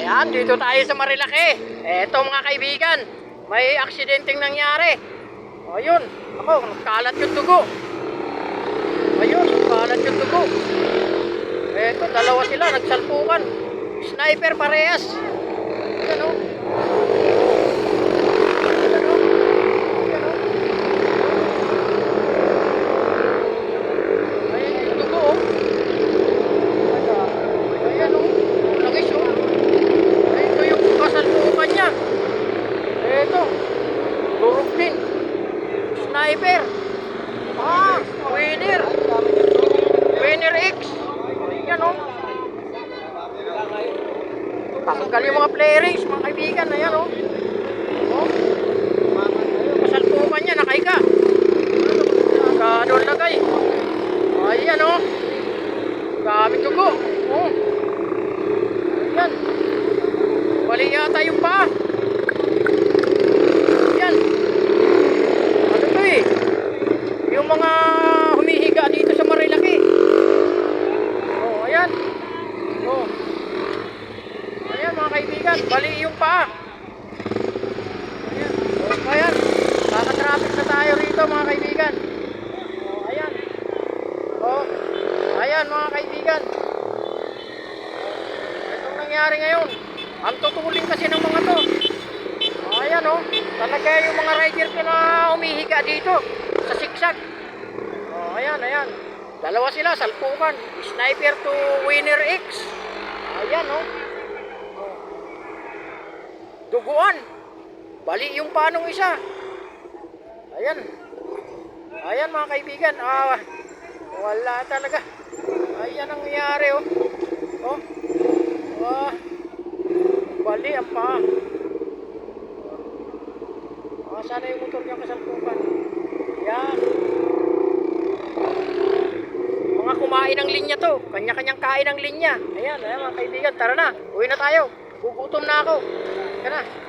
Ayan, dito tayo sa Marilaki. Eto mga kaibigan, may aksidenteng nangyari. Ayun, ako, nagkalat yung dugo. Ayun, nagkalat yung dugo. Eto, dalawa sila, nagsalpukan. Sniper parehas. Ayan o. Ayan o. Ayan o. Ayan yung dugo o. Ayan o. Lagis o. Ito yung kasalpukan niya. Ito. Durog din. Sniper. Winner. Winner X. Ayan o. Tanggal yung mga playrings, mga kaibigan. Ayan o. Kasalpukan niya, nakaika. Doon lagay. Ayan o. Gamit dugo. Ayan. Wali yata yung paa. Ayan. Ano to eh? Yung mga humihiga dito sa Marilaki. Ayan. Ayan mga kaibigan, bali yung paa. Ayan. Ayan. Kaka-traffic na tayo rito mga kaibigan. Ayan. Ayan mga kaibigan. Itong nangyari ngayon. Ang tutuling kasi ng mga to. Ayan o. Talaga yung mga rider ko na humihiga dito. Sa sigsag. Ayan, ayan. Dalawa sila, salpukan. Sniper to Winner X. Ayan o. Duguan. Bali yung panong isa. Ayan. Ayan mga kaibigan. Wala talaga. Ayan ang nangyari o. Bali ang paa. Sana yung motor niya kasalpukan. Yan. Mga kumain ng linya to. Kanya-kanyang kain ng linya. Ayan, ayan mga kaibigan. Tara na. Uwi na tayo. Gugutom na ako. Tara na.